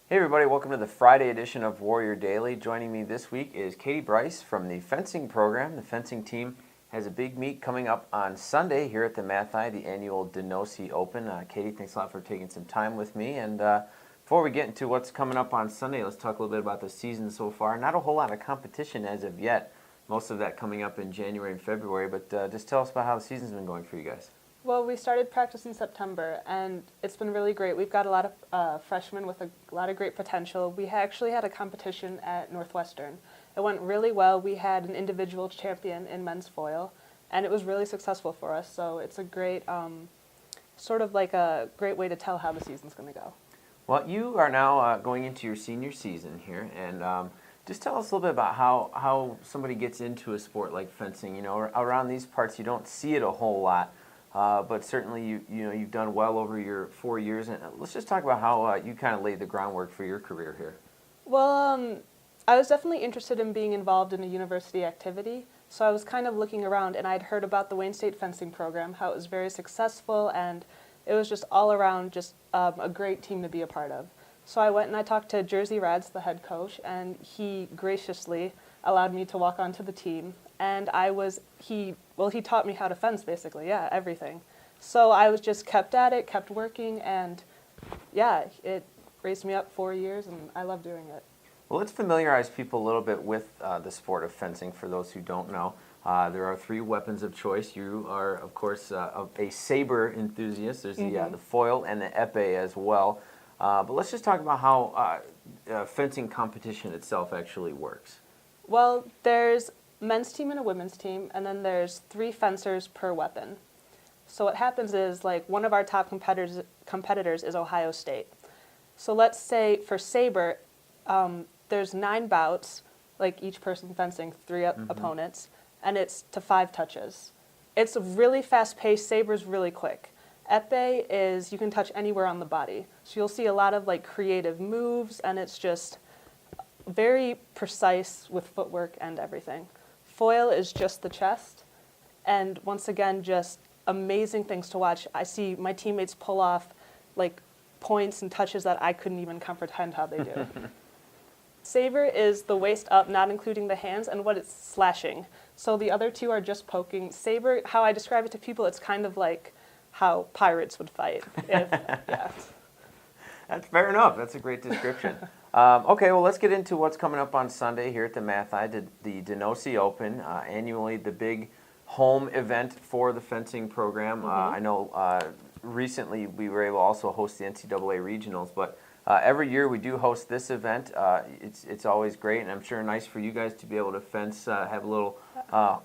Hey everybody, welcome to the Friday edition of Warrior Daily. Joining me this week is Bryce from the fencing program. The fencing team has a big meet coming up on Sunday here at the Mathi, the annual Denosi Open. Katie, thanks a lot for taking some time with me. And before we get into what's coming up on Sunday, let's talk a little bit about the season so far. Not a whole lot of competition as of yet. Most of that coming up in January and February, but just tell us about how the season's been going for you guys. Well, we started practice in September, and it's been really great. We've got a lot of freshmen with a lot of great potential. We actually had a competition at Northwestern. It went really well. We had an individual champion in men's foil, and it was really successful for us. So it's a great, sort of like a great way to tell how the season's going to go. Well, you are now going into your senior season here, and just tell us a little bit about how somebody gets into a sport like fencing. You know, around these parts, you don't see it a whole lot. But certainly, you've done well over your 4 years. And let's just talk about how you kind of laid the groundwork for your career here. Well, I was definitely interested in being involved in a university activity. So I was kind of looking around, and I'd heard about the Wayne State fencing program, how it was very successful, and it was just all around just a great team to be a part of. So I went and I talked to Jersey Rads, the head coach, and he graciously allowed me to walk onto the team. And he taught me how to fence, basically, everything. So I was just kept at it, kept working, and it raised me up 4 years, and I love doing it. Well, let's familiarize people a little bit with the sport of fencing for those who don't know. There are 3 weapons of choice. You are, of course, a saber enthusiast. There's the foil and the epee as well. But let's just talk about how fencing competition itself actually works. Well, there's men's team and a women's team, and then there's 3 fencers per weapon. So what happens is, like, one of our top competitors is Ohio State. So let's say for saber, there's 9 bouts, like each person fencing 3 opponents, and it's to 5 touches. It's really fast-paced. Saber's really quick. Epee is you can touch anywhere on the body. So you'll see a lot of like creative moves, and it's just very precise with footwork and everything. Foil is just the chest, and once again, just amazing things to watch. I see my teammates pull off like points and touches that I couldn't even comprehend how they do. Saber is the waist up, not including the hands, and what it's slashing. So the other 2 are just poking. Saber, how I describe it to people, it's kind of like how pirates would fight. That's fair enough. That's a great description. Okay, well, let's get into what's coming up on Sunday here at the Mathi, the Denosi Open, annually the big home event for the fencing program. I know recently we were able to also host the NCAA regionals, but every year we do host this event. It's always great, and I'm sure nice for you guys to be able to fence, have a little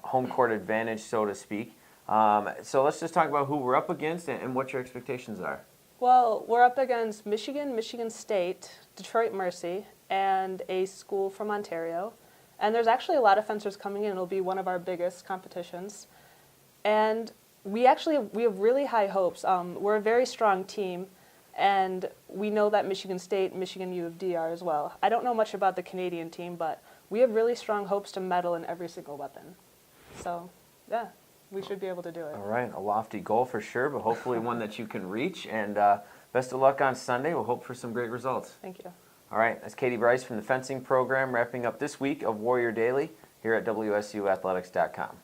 home court advantage, so to speak. So let's just talk about who we're up against and what your expectations are. Well, we're up against Michigan, Michigan State, Detroit Mercy, and a school from Ontario. And there's actually a lot of fencers coming in. It'll be one of our biggest competitions. And we have really high hopes. We're a very strong team, and we know that Michigan State, Michigan U of D are as well. I don't know much about the Canadian team, but we have really strong hopes to medal in every single weapon. So, we should be able to do it. All right, a lofty goal for sure, but hopefully one that you can reach. And best of luck on Sunday. We'll hope for some great results. Thank you. All right, that's Bryce from the fencing program, wrapping up this week of Warrior Daily here at WSUathletics.com.